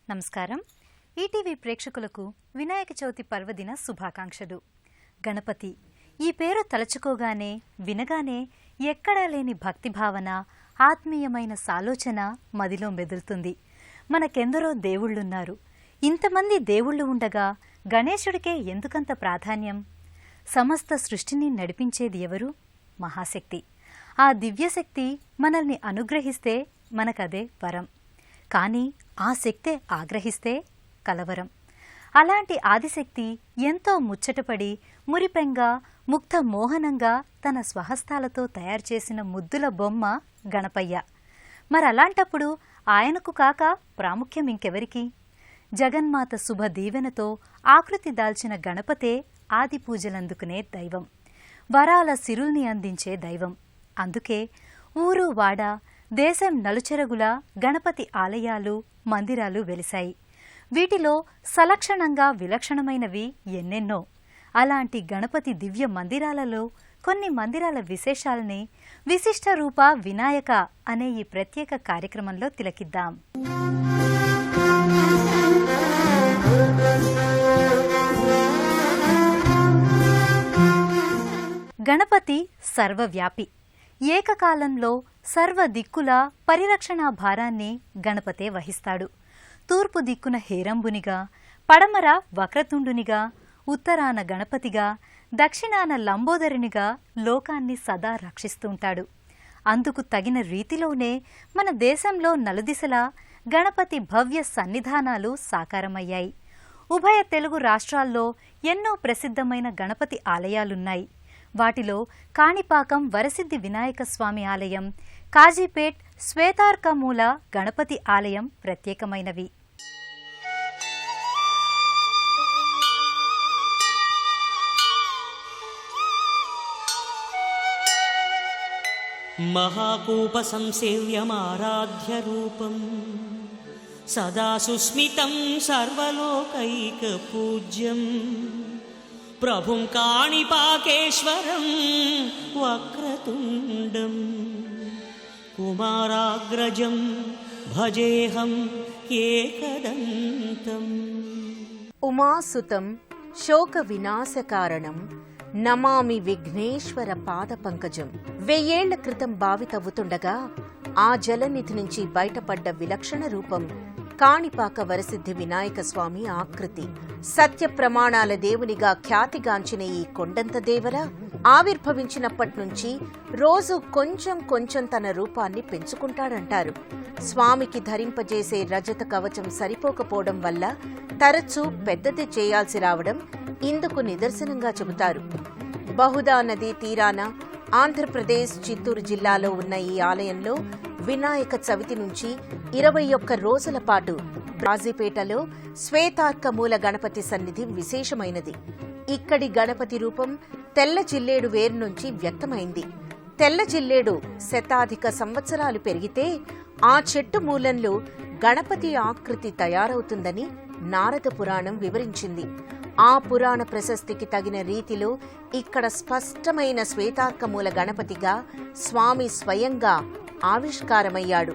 నమస్కారం. ఈటీవీ ప్రేక్షకులకు వినాయక చవితి పర్వదిన శుభాకాంక్షలు. గణపతి ఈ పేరు తలచుకోగానే వినగానే ఎక్కడా లేని భక్తిభావన, ఆత్మీయమైన సాలోచన మదిలో మెదులుతుంది. మనకెందరో దేవుళ్ళున్నారు. ఇంతమంది దేవుళ్ళు ఉండగా గణేశుడికే ఎందుకంత ప్రాధాన్యం? సమస్త సృష్టిని నడిపించేది ఎవరు? మహాశక్తి. ఆ దివ్యశక్తి మనల్ని అనుగ్రహిస్తే మనకదే వరం. కానీ ఆ శక్తే ఆగ్రహిస్తే కలవరం. అలాంటి ఆదిశక్తి ఎంతో ముచ్చటపడి మురిపెంగా ముక్త మోహనంగా తన స్వహస్తాలతో తయారు చేసిన ముద్దుల బొమ్మ గణపయ్య. మరలాంటప్పుడు ఆయనకు కాక ప్రాముఖ్యం ఇంకెవరికి? జగన్మాత శుభ దీవెనతో ఆకృతి దాల్చిన గణపతే ఆది పూజలందుకునే దైవం, వరాల సిరుల్ని అందించే దైవం. అందుకే ఊరు వాడ దేశం నలుచెరగుల గణపతి ఆలయాలు, మందిరాలు వెలిశాయి. వీటిలో సలక్షణంగా విలక్షణమైనవి ఎన్నెన్నో. అలాంటి గణపతి దివ్య మందిరాలలో కొన్ని మందిరాల విశేషాల్ని విశిష్ట రూప వినాయక అనే ఈ ప్రత్యేక కార్యక్రమంలో తిలకిద్దాం. గణపతి సర్వవ్యాపి. ఏకకాలంలో సర్వ దిక్కుల పరిరక్షణా భారాన్ని గణపతే వహిస్తాడు. తూర్పు దిక్కున హేరంబునిగా, పడమర వక్రతుండునిగా, ఉత్తరాన గణపతిగా, దక్షిణాన లంబోదరునిగా లోకాన్ని సదా రక్షిస్తుంటాడు. అందుకు తగిన రీతిలోనే మన దేశంలో నలుదిశలా గణపతి భవ్య సన్నిధానాలు సాకారమయ్యాయి. ఉభయ తెలుగు రాష్ట్రాల్లో ఎన్నో ప్రసిద్ధమైన గణపతి ఆలయాలున్నాయి. వాటిలో కాణిపాకం వరసిద్ధి వినాయక స్వామి ఆలయం, కాజీపేట్ శ్వేతార్కమూల గణపతి ఆలయం ప్రత్యేకమైనవి. మహాకూప సంసేవ్యమారాధ్య రూపం సదా సుస్మితం సర్వలోకైక పూజ్యం ప్రభుం కాణిపాకేశ్వరం వక్రతుండం కుమారాగ్రజం భజేహం ఏకదంతం. ఉమాసుతం శోక వినాశకారణం నమామి విఘ్నేశ్వర పాద పంకజం. 1000 ఏళ్ల క్రితం బావి తవ్వుతుండగా ఆ జలనిధి నుంచి బయటపడ్డ విలక్షణ రూపం కాణిపాక వరసిద్ధి వినాయక స్వామి ఆకృతి. సత్య ప్రమాణాల దేవునిగా ఖ్యాతిగాంచిన ఈ కొండంత దేవర ఆవిర్భవించినప్పట్నుంచి రోజు కొంచెం కొంచెం తన రూపాన్ని పెంచుకుంటాడంటారు. స్వామికి ధరింపజేసే రజత కవచం సరిపోకపోవడం వల్ల తరచూ పెద్దది చేయాల్సి రావడం ఇందుకు నిదర్శనంగా చెబుతారు. బహుదా నదీ తీరాన ఆంధ్రప్రదేశ్ చిత్తూరు జిల్లాలో ఉన్న ఈ ఆలయంలో వినాయక చవితి నుంచి 21 రోజుల పాటు రాజీపేటలో శ్వేతార్కమూల గణపతి సన్నిధి విశేషమైనది. ఇక్కడి గణపతి రూపం తెల్ల జిల్లేడు వేరు నుంచి వ్యక్తమైంది. తెల్ల జిల్లేడు శతాధిక సంవత్సరాలు పెరిగితే ఆ చెట్టు మూలంలో గణపతి ఆకృతి తయారవుతుందని నారద పురాణం వివరించింది. ఆ పురాణ ప్రశస్తికి తగిన రీతిలో ఇక్కడ స్పష్టమైన శ్వేతార్కమూల గణపతిగా స్వామి స్వయంగా ఆవిష్కారమయ్యాడు.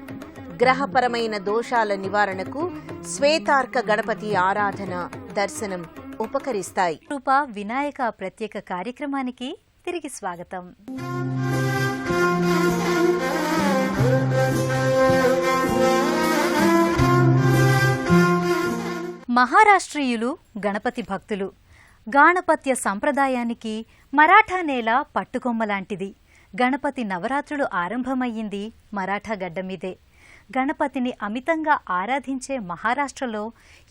గ్రహపరమైన దోషాల నివారణకు శ్వేతార్క గణపతి ఆరాధన, దర్శనం ఉపకరిస్తాయి. రూప వినాయక ప్రత్యేక కార్యక్రమానికి తిరిగి స్వాగతం. మహారాష్ట్రీయులు గణపతి భక్తులు. గాణపత్య సంప్రదాయానికి మరాఠా నేల పట్టుకొమ్మలాంటిది. గణపతి నవరాత్రులు ఆరంభమయ్యింది మరాఠా గడ్డ మీదే. గణపతిని అమితంగా ఆరాధించే మహారాష్ట్రలో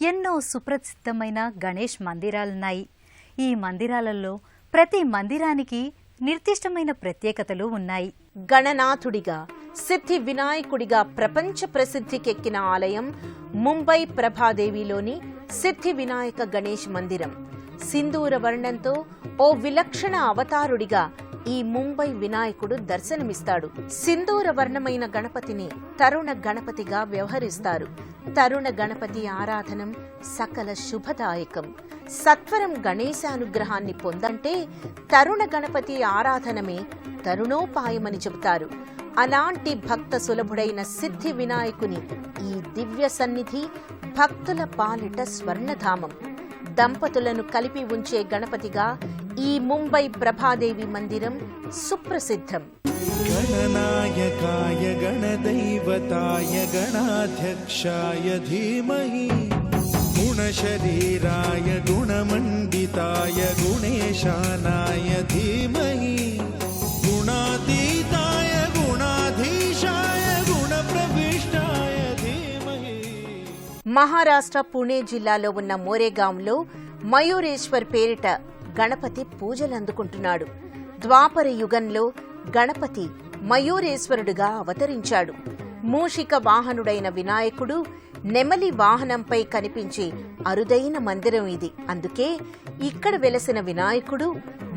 ఎన్నో సుప్రసిద్ధమైన గణేష్ మందిరాలున్నాయి. ఈ మందిరాలలో ప్రతి మందిరానికి నిర్దిష్టమైన ప్రత్యేకతలు ఉన్నాయి. గణనాథుడిగా, సిద్ధి వినాయకుడిగా ప్రపంచ ప్రసిద్ధికెక్కిన ఆలయం ముంబై ప్రభాదేవిలోని సిద్ధి వినాయక గణేష్ మందిరం. సింధూర వర్ణంతో ఓ విలక్షణ అవతారుడిగా ఈ ముంబై వినాయకుడు దర్శనమిస్తాడు. సింధూర వర్ణమైన గణపతిని తరుణ గణపతిగా వ్యవహరిస్తారు. తరుణ గణపతి ఆరాధనం సకల శుభదాయకం. సత్వరం గణేశానుగ్రహాన్ని పొందంటే తరుణ గణపతి ఆరాధనమే తరుణోపాయమని చెబుతారు. అలాంటి భక్త సులభుడైన సిద్ధి వినాయకుని ఈ దివ్య సన్నిధి భక్తుల పాలిట స్వర్ణధామం. దంపతులను కలిపి ఉంచే గణపతిగా ఈ ముంబై ప్రభాదేవి మందిరం సుప్రసిద్ధం. గణనాయకాయ గణదైవతాయ గణాధ్యక్షాయ ధీమహి గుణశరీరాయ గుణమండితాయ గుణేశానాయ ధీమహి గుణాతీతాయ గుణాధీశాయ గుణప్రవిష్టాయ ధీమహి. మహారాష్ట్ర పుణే జిల్లాలో ఉన్న మోరేగాంలో మయూరేశ్వర్ పేరిట గణపతి పూజలందుకుంటున్నాడు. ద్వాపర యుగంలో గణపతి మయూరేశ్వరుడుగా అవతరించాడు. మూషిక వాహనుడైన వినాయకుడు నెమలి వాహనంపై కనిపించే అరుదైన మందిరం ఇది. అందుకే ఇక్కడ వెలసిన వినాయకుడు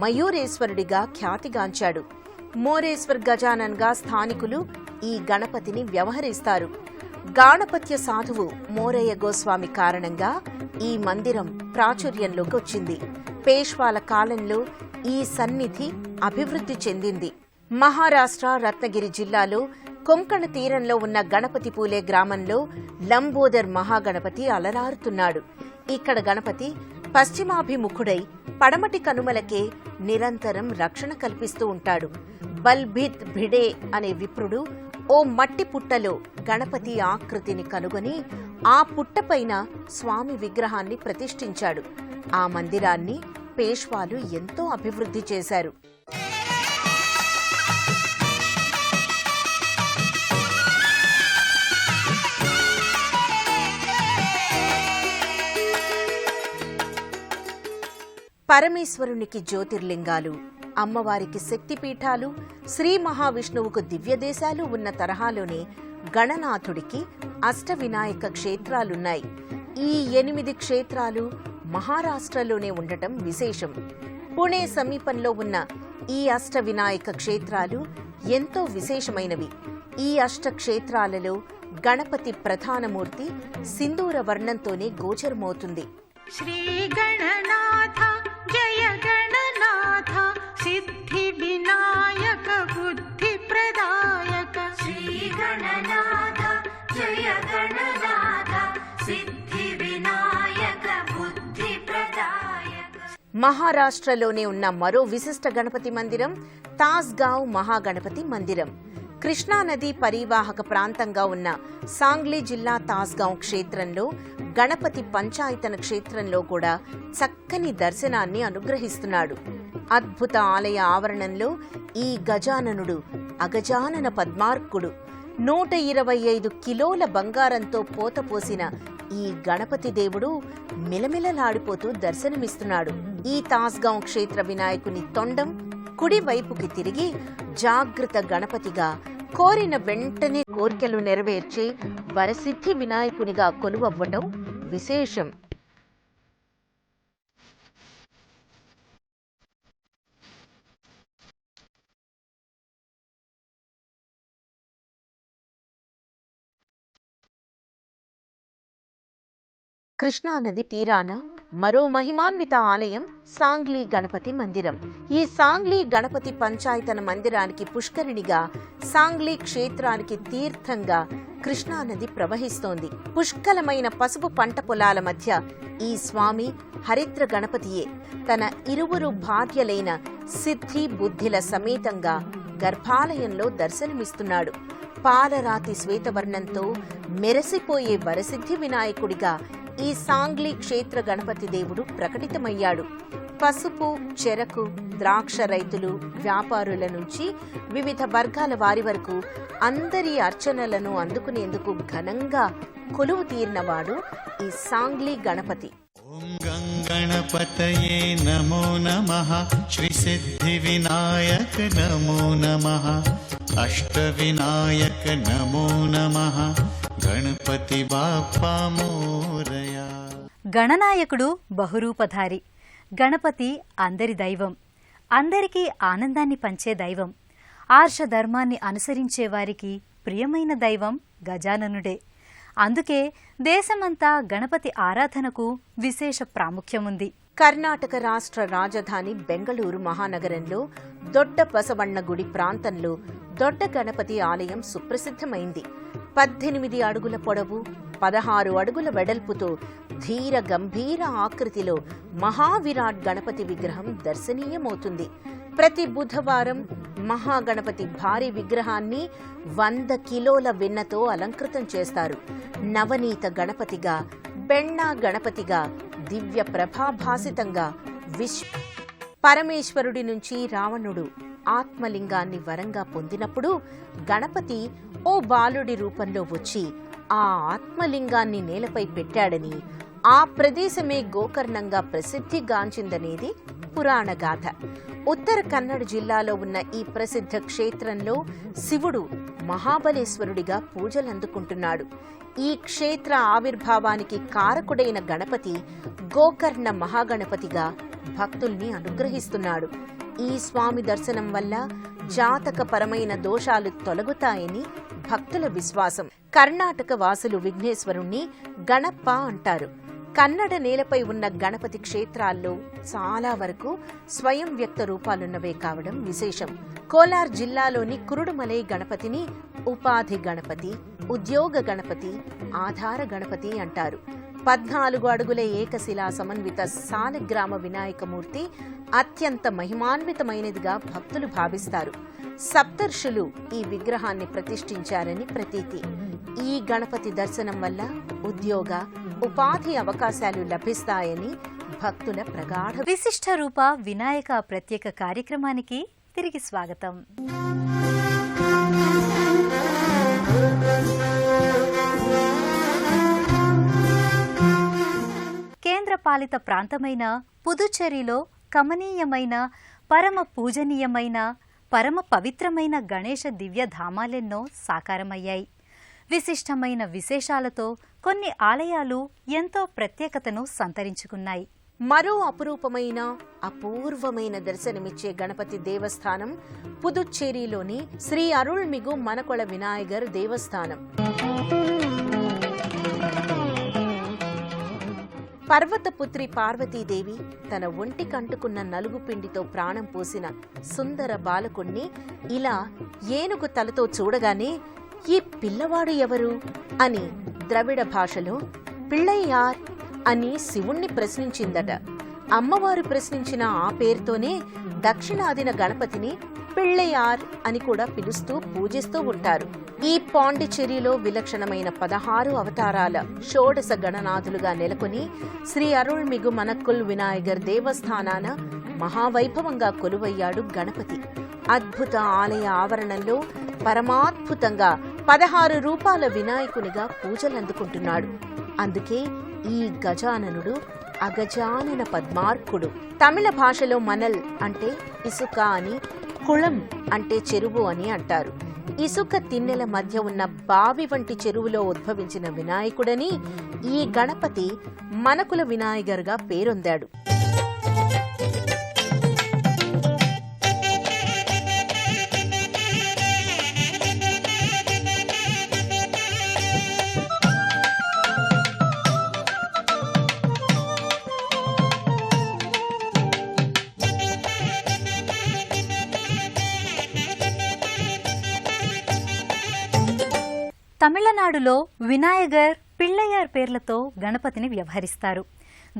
మయూరేశ్వరుడిగా ఖ్యాతిగాంచాడు. మోరేశ్వర్ గజానన్గా స్థానికులు ఈ గణపతిని వ్యవహరిస్తారు. గాణపత్య సాధువు మోరయ్య గోస్వామి కారణంగా ఈ మందిరం ప్రాచుర్యంలోకి వచ్చింది. పేష్వాల కాలంలో ఈ సన్నిధి అభివృద్ధి చెందింది. మహారాష్ట్ర రత్నగిరి జిల్లాలో కొంకణ తీరంలో ఉన్న గణపతి పూలే గ్రామంలో లంబోదర్ మహాగణపతి అలరారుతున్నాడు. ఇక్కడ గణపతి పశ్చిమాభిముఖుడై పడమటి కనుమలకే నిరంతరం రక్షణ కల్పిస్తూ ఉంటాడు. బల్భిత్ భిడే అనే విప్రుడు ఓ మట్టి పుట్టలో గణపతి ఆకృతిని కనుగొని ఆ పుట్టపైన స్వామి విగ్రహాన్ని ప్రతిష్ఠించాడు. ఆ మందిరాన్ని పేష్వాలు ఎంతో అభివృద్ధి చేశారు. పరమేశ్వరునికి జ్యోతిర్లింగాలు, అమ్మవారికి శక్తిపీఠాలు, శ్రీ మహావిష్ణువుకు దివ్యదేశాలు ఉన్న తరహాలోనే గణనాథుడికి అష్టవినాయక క్షేత్రాలున్నాయి. ఈ 8 క్షేత్రాలు మహారాష్ట్రలోనే ఉండటం విశేషం. పుణే సమీపంలో ఉన్న ఈ అష్టవినాయక క్షేత్రాలు ఎంతో విశేషమైనవి. ఈ అష్టక్షేత్రాలలో గణపతి ప్రధానమూర్తి సింధూర వర్ణంతోనే గోచరమవుతుంది. శ్రీ గణనాథ జయ గణనాథ సిద్ధి వినాయక బుద్ధి ప్రదాయక. శ్రీ గణనాథ జయ గణనాథ సిద్ధి వినాయక బుద్ధి ప్రదాయక. మహారాష్ట్రలోనే ఉన్న మరో విశిష్ట గణపతి మందిరం తాస్గావ్ మహాగణపతి మందిరం. కృష్ణానది పరివాహక ప్రాంతంగా ఉన్న సాంగ్లీ జిల్లా తాస్గావ్ క్షేత్రంలో గణపతి పంచాయతన క్షేత్రంలో కూడా చక్కని దర్శనాన్ని అనుగ్రహిస్తున్నాడు. అద్భుత ఆలయ ఆవరణంలో ఈ గజాననుడు అగజానన పద్మార్కుడు. 125 కిలోల బంగారంతో పోతపోసిన ఈ గణపతి దేవుడు మిలమిలలాడిపోతూ దర్శనమిస్తున్నాడు. ఈ తాస్గావ్ క్షేత్ర వినాయకుని తొండం కుడి వైపుకి తిరిగి జాగృత గణపతిగా, కోరిన వెంటనే కోర్కెలు నెరవేర్చే వరసిద్ధి వినాయకునిగా కొలువవ్వటం విశేషం. కృష్ణానది తీరాన మరో మహిమాన్విత ఆలయం సాంగ్లీ గణపతి మందిరం. ఈ సాంగ్లీ గణపతి పంచాయతన మందిరానికి పుష్కరిణిగా, సాంగ్లీ క్షేత్రానికి తీర్థంగా కృష్ణానది ప్రవహిస్తోంది. పుష్కలమైన పసుపు పంట పొలాల మధ్య ఈ స్వామి హరిద్ర గణపతియే తన ఇరువురు భార్యలైన సిద్ధి బుద్ధిల సమేతంగా గర్భాలయంలో దర్శనమిస్తున్నాడు. పాలరాతి శ్వేతవర్ణంతో మెరసిపోయే వరసిద్ధి వినాయకుడిగా ఈ సాంగ్లీ క్షేత్ర గణపతి దేవుడు ప్రకటితమయ్యాడు. పసుపు, చెరకు, ద్రాక్ష రైతులు, వ్యాపారుల నుంచి వివిధ వర్గాల వారి వరకు అందరి అర్చనలను అందుకునేందుకు ఘనంగా కొలువు తీరినవాడు ఈ సాంగ్లీ గణపతి. ఓం గం గణపతయే నమో నమః, శ్రీ సిద్ధి వినాయక నమో నమః, అష్ట వినాయక నమో నమః, గణపతి బాప్పా మోరయా. గణనాయకుడు బహురూపధారి. గణపతి అందరి దైవం, అందరికీ ఆనందాన్ని పంచే దైవం. ఆర్షధర్మాన్ని అనుసరించే వారికి ప్రియమైన దైవం గజాననుడే. అందుకే దేశమంతా గణపతి ఆరాధనకు విశేష ప్రాముఖ్యముంది. కర్ణాటక రాష్ట్ర రాజధాని బెంగళూరు మహానగరంలో దొడ్డ బసవಣ್ణ గుడి ప్రాంతంలో దొడ్డ గణపతి ఆలయం సుప్రసిద్ధమైంది. 18 అడుగుల పొడవు, 16 అడుగుల వెడల్పుతో ధీర గంభీర ఆకృతిలో మహావిరాట్ గణపతి విగ్రహం దర్శనీయమవుతుంది. ప్రతి బుధవారం మహాగణపతి భారీ విగ్రహాన్ని 100 కిలోల వెన్నతో అలంకృతం చేస్తారు. నవనీత గణపతిగా, బెన్నా గణపతిగా, దివ్య ప్రభాభాసితంగా పరమేశ్వరుడి నుంచి రావణుడు ఆత్మలింగాన్ని వరంగా పొందినప్పుడు గణపతి ఓ బాలుడి రూపంలో వచ్చి ఆ ఆత్మలింగాన్ని నేలపై పెట్టాడని, ఆ ప్రదేశమే గోకర్ణంగా ప్రసిద్ధిగాంచిందనేది పురాణ గాథ. ఉత్తర కన్నడ జిల్లాలో ఉన్న ఈ ప్రసిద్ధ క్షేత్రంలో శివుడు మహాబలేశ్వరుడిగా పూజలందుకుంటున్నాడు. ఈ క్షేత్ర ఆవిర్భావానికి కారకుడైన గణపతి గోకర్ణ మహాగణపతిగా భక్తుల్ని అనుగ్రహిస్తున్నాడు. ఈ స్వామి దర్శనం వల్ల జాతకపరమైన దోషాలు తొలగుతాయని భక్తుల విశ్వాసం. కర్ణాటక వాసులు విఘ్నేశ్వరుణ్ణి గణప్ప అంటారు. కన్నడ నేలపై ఉన్న గణపతి క్షేత్రాల్లో చాలా వరకు స్వయం వ్యక్త రూపాలున్నవే కావడం విశేషం. కోలార్ జిల్లాలోని కురుడుమలై గణపతిని ఉపాధి గణపతి, ఉద్యోగ గణపతి, ఆధార గణపతి అంటారు. 14 అడుగుల ఏకశిలా సమన్విత సాలగ్రామ వినాయకమూర్తి అత్యంత మహిమాన్వితమైనదిగా భక్తులు భావిస్తారు. సప్తర్షులు ఈ విగ్రహాన్ని ప్రతిష్ఠించారని ప్రతీతి. ఈ గణపతి దర్శనం వల్ల ఉద్యోగ, ఉపాధి అవకాశాలు లభిస్తాయని భక్తుల ప్రగాఢ. విశిష్ట రూప వినాయక ప్రత్యేక కార్యక్రమానికి తిరిగి స్వాగతం. కేంద్రపాలిత ప్రాంతమైన పుదుచ్చేరిలో కమనీయమైన, పరమ పూజనీయమైన, పరమ పవిత్రమైన గణేశ దివ్యధామాలెన్నో సాకారమయ్యాయి. విశిష్టమైన విశేషాలతో కొన్ని ఆలయాలు ఎంతో ప్రత్యేకతను సంతరించుకున్నాయి. మరో అపురూపమైన, అపూర్వమైన దర్శనమిచ్చే గణపతి దేవస్థానం పుదుచ్చేరిలోని శ్రీ అరుళ్మిగు మనకొళ వినాయగర్ దేవస్థానం. పర్వతపుత్రి పార్వతీదేవి తన ఒంటికంటుకున్న నలుగు పిండితో ప్రాణం పోసిన సుందర బాలకుణ్ణి ఇలా ఏనుగు తలతో చూడగానే ఈ పిల్లవాడు ఎవరు అని ద్రవిడ భాషలో పిళ్ళయ్యార్ అని శివుణ్ణి ప్రశ్నించిందట. అమ్మవారు ప్రశ్నించిన ఆ పేరుతోనే దక్షిణాదిన గణపతిని పిళ్ళయ్యార్ అని కూడా పిలుస్తూ పూజిస్తూ ఉంటారు. ఈ పాండిచ్చేరిలో విలక్షణమైన 16 అవతారాల షోడశ గణనాథులుగా నెలకొని శ్రీ అరుళ్మిగు మనక్కుల్ వినాయగర్ దేవస్థానాన మహావైభవంగా కొలువయ్యాడు గణపతి. అద్భుత ఆలయ ఆవరణంలో పరమాద్భుతంగా 16 రూపాల వినాయకునిగా పూజలందుకుంటున్నాడు. అందుకే ఈ గజాననుడు అగజానన పద్మార్కుడు. తమిళ భాషలో మనల్ అంటే ఇసుక అని, కుళం అంటే చెరువు అని అంటారు. ఇసుక తిన్నెల మధ్య ఉన్న బావి వంటి చెరువులో ఉద్భవించిన వినాయకుడని ఈ గణపతి మనకుల వినాయగర్గా పేరొందాడు. తమిళనాడులో వినాయగర్, పిళ్ళయ్యార్ పేర్లతో గణపతిని వ్యవహరిస్తారు.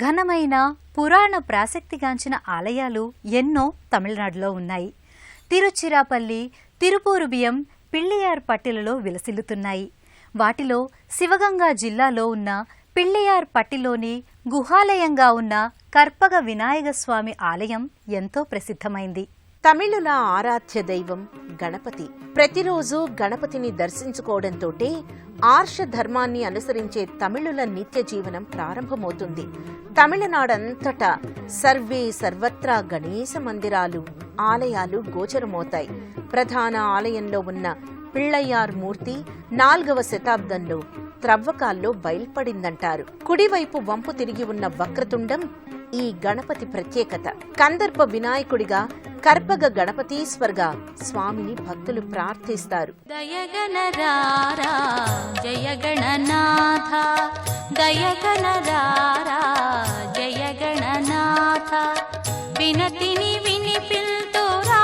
ఘనమైన పురాణ ప్రాసక్తిగాంచిన ఆలయాలు ఎన్నో తమిళనాడులో ఉన్నాయి. తిరుచిరాపల్లి, తిరుపూరుబియం, పిళ్ళయ్యార్ పట్టిలలో విలసిల్లుతున్నాయి. వాటిలో శివగంగా జిల్లాలో ఉన్న పిళ్ళయ్యార్ పట్టిలోని గుహాలయంగా ఉన్న కర్పగ వినాయకస్వామి ఆలయం ఎంతో ప్రసిద్ధమైంది. తమిళుల ఆరాధ్య దైవం గణపతి. ప్రతిరోజు గణపతిని దర్శించుకోవడంతోటే ఆర్ష ధర్మాన్ని అనుసరించే తమిళుల నిత్య జీవనం ప్రారంభమవుతుంది. తమిళనాడంతటా సర్వత్రా గణేశ మందిరాలు, ఆలయాలు గోచరమవుతాయి. ప్రధాన ఆలయంలో ఉన్న పిళ్ళయ్యార్ మూర్తి 4వ శతాబ్దంలో త్రవ్వకాల్లో బయల్పడిందంటారు. కుడివైపు వంపు తిరిగి ఉన్న వక్రతుండం ఈ గణపతి ప్రత్యేకత. కందర్ప వినాయకుడిగా, కర్పగ గణపతీశ్వర్గా స్వామిని భక్తులు ప్రార్థిస్తారు. దయగణరారా జయ గణనాథ, దయగణరారా జయ గణనాథ, వినతిని విని పిల్తురా,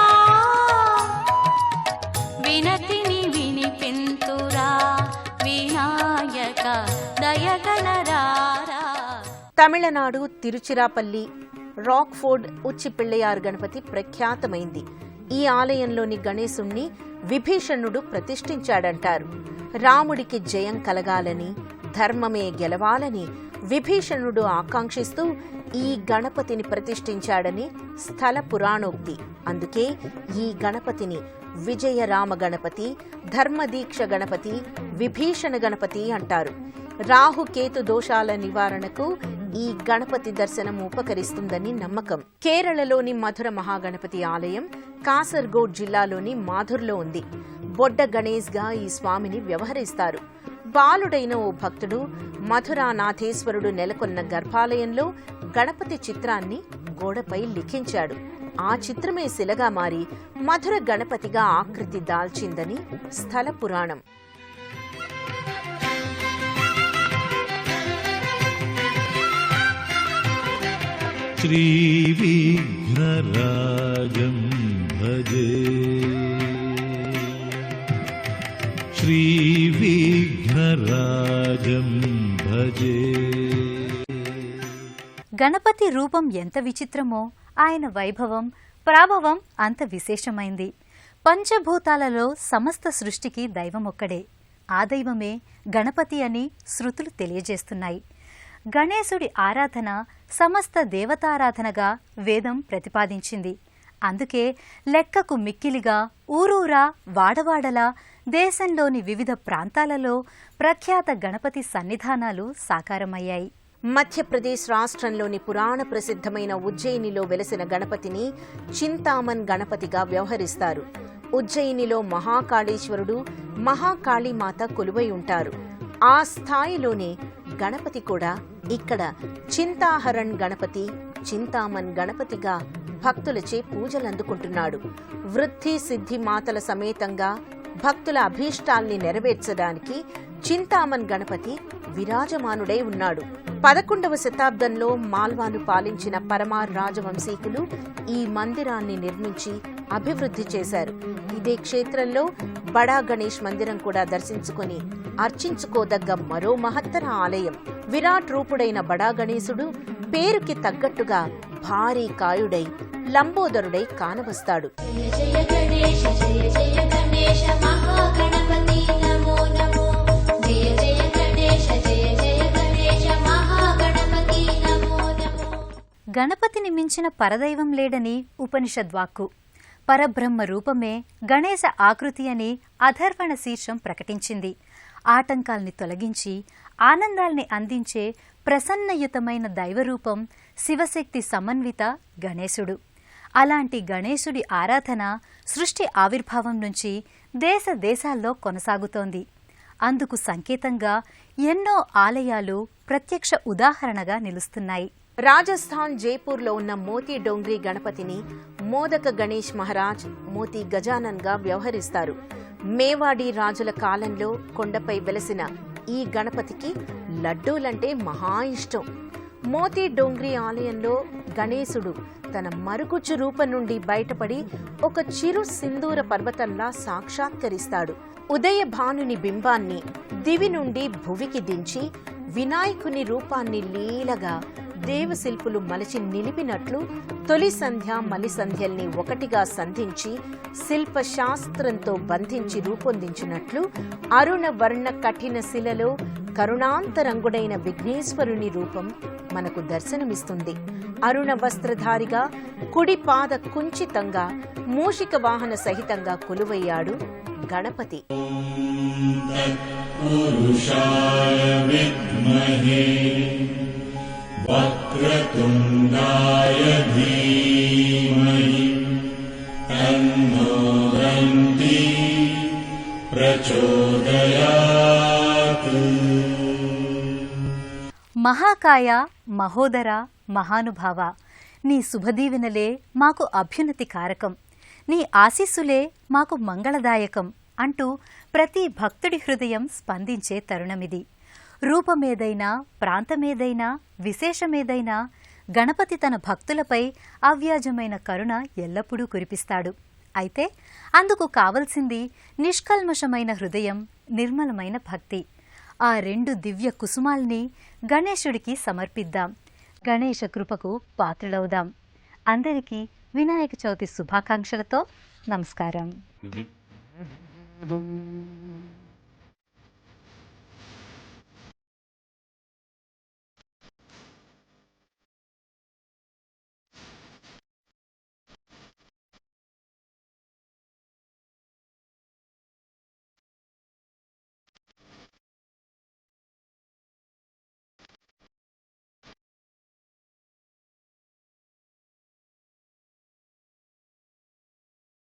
విన రారా. తమిళనాడు తిరుచిరాపల్లి రాక్ఫోర్డ్ ఉచ్చిపిళ్ళయార్ గణపతి ప్రఖ్యాతమైంది. ఈ ఆలయంలోని గణేశుణ్ణి విభీషణుడు ప్రతిష్ఠించాడంటారు. రాముడికి జయం కలగాలని, ధర్మమే గెలవాలని విభీషణుడు ఆకాంక్షిస్తూ ఈ గణపతిని ప్రతిష్ఠించాడని స్థల పురాణోక్తి. అందుకే ఈ గణపతిని విజయరామ గణపతి, ధర్మదీక్ష గణపతి, విభీషణ గణపతి అంటారు. రాహుకేతు దోషాల నివారణకు ఈ గణపతి దర్శనం ఉపకరిస్తుందని నమ్మకం. కేరళలోని మధుర మహాగణపతి ఆలయం కాసర్గోడ్ జిల్లాలోని మాధుర్లో ఉంది. బొడ్డ గణేష్గా ఈ స్వామిని వ్యవహరిస్తారు. బాలుడైన ఓ భక్తుడు మధురానాథేశ్వరుడు నెలకొన్న గర్భాలయంలో గణపతి చిత్రాన్ని గోడపై లిఖించాడు. ఆ చిత్రమే శిలగా మారి మధుర గణపతిగా ఆకృతి దాల్చిందని స్థల పురాణం. श्रीविघ्नराजं भजे श्रीविघ्नराजं भजे. గణపతి రూపం ఎంత విచిత్రమో ఆయన వైభవం, ప్రాభవం అంత విశేషమైంది. పంచభూతాలలో సమస్త సృష్టికి దైవమొక్కడే. ఆ దైవమే గణపతి అని శృతులు తెలియజేస్తున్నాయి. గణేశుడి ఆరాధన సమస్త దేవతారాధనగా వేదం ప్రతిపాదించింది. అందుకే లెక్కకు మిక్కిలిగా ఊరూరా, వాడవాడలా దేశంలోని వివిధ ప్రాంతాలలో ప్రఖ్యాత గణపతి సన్నిధానాలు సాకారమయ్యాయి. మధ్యప్రదేశ్ రాష్ట్రంలోని పురాణ ప్రసిద్ధమైన ఉజ్జయినిలో వెలసిన గణపతిని చింతామన్ గణపతిగా వ్యవహరిస్తారు. ఉజ్జయినిలో మహాకాళేశ్వరుడు, మహాకాళీమాత కొలువై ఉంటారు. ఆ స్థాయిలోనే గణపతి కూడా ఇక్కడ చింతాహరణ్ గణపతి, చింతామన్ గణపతిగా భక్తులచే పూజలందుకుంటున్నాడు. వృద్ధి సిద్ధి మాతల సమేతంగా భక్తుల అభీష్టాల్ని నెరవేర్చడానికి చింతామన్ గణపతి విరాజమానుడై ఉన్నాడు. 11వ శతాబ్దంలో మాల్వాను పాలించిన పరమార్ రాజవంశీకులు ఈ మందిరాన్ని నిర్మించి అభివృద్ధి చేశారు. ఇదే క్షేత్రంలో బడా గణేష్ మందిరం కూడా దర్శించుకుని అర్చించుకోదగ్గ మరో మహత్తర ఆలయం. విరాట్ రూపుడైన బడా గణేశుడు పేరుకి తగ్గట్టుగా భారీ కాయుడై లంబోదరుడై కానవస్తాడు. గణపతిని మించిన పరదైవం లేడని ఉపనిషద్వాక్కు. పరబ్రహ్మ రూపమే గణేశ ఆకృతి అని అథర్వణ శీర్షం ప్రకటించింది. ఆటంకాల్ని తొలగించి ఆనందాల్ని అందించే ప్రసన్నయుతమైన దైవరూపం శివశక్తి సమన్విత గణేశుడు. అలాంటి గణేశుడి ఆరాధన సృష్టి ఆవిర్భావం నుంచి దేశ దేశాల్లో కొనసాగుతోంది. అందుకు సంకేతంగా ఎన్నో ఆలయాలు ప్రత్యక్ష ఉదాహరణగా నిలుస్తున్నాయి. రాజస్థాన్ జైపూర్లో ఉన్న మోతీ డోంగ్రీ గణపతిని మోదక గణేష్ మహారాజ్, మోతీ గజానన్ గా వ్యవహరిస్తారు. మేవాడి రాజుల కాలంలో కొండపై వెలసిన ఈ గణపతికి లడ్డూలంటే మహా ఇష్టం. మోతీ డోంగ్రీ ఆలయంలో గణేశుడు తన మరుగుజ్జు రూపం నుండి బయటపడి ఒక చిరు సింధూర పర్వతంలా సాక్షాత్కరిస్తాడు. ఉదయ భానుని బింబాన్ని దివి నుండి భువికి దించి వినాయకుని రూపాన్ని లీలగా దేవశిల్పులు మలచి నిలిపినట్లు తొలి సంధ్య మలి సంధ్యల్ని ఒకటిగా సంధించి శిల్పశాస్త్రంతో బంధించి రూపొందించినట్లు అరుణ వర్ణ కఠిన శిలలో కరుణాంతరంగుడైన విఘ్నేశ్వరుని రూపం మనకు దర్శనమిస్తుంది. అరుణ వస్త్రధారిగా, కుడి పాద కుంచితంగా, మూషిక వాహన సహితంగా కొలువయ్యాడు గణపతి. వక్రతుండాయ ధీమహి తన్నో దంతి ప్రచోదయాత్. మహాకాయ, మహోదర, మహానుభావ, నీ శుభదీవెనలే మాకు అభ్యున్నతి కారకం, నీ ఆశీస్సులే మాకు మంగళదాయకం అంటూ ప్రతి భక్తుడి హృదయం స్పందించే తరుణమిది. రూపమేదైనా, ప్రాంతమేదైనా, విశేషమేదైనా గణపతి తన భక్తులపై అవ్యాజమైన కరుణ ఎల్లప్పుడూ కురిపిస్తాడు. అయితే అందుకు కావలసింది నిష్కల్మషమైన హృదయం, నిర్మలమైన భక్తి. ఆ 2 దివ్య కుసుమాల్ని గణేశుడికి సమర్పిద్దాం. గణేశ కృపకు పాత్రలవుదాం. అందరికీ వినాయక చవితి శుభాకాంక్షలతో నమస్కారం.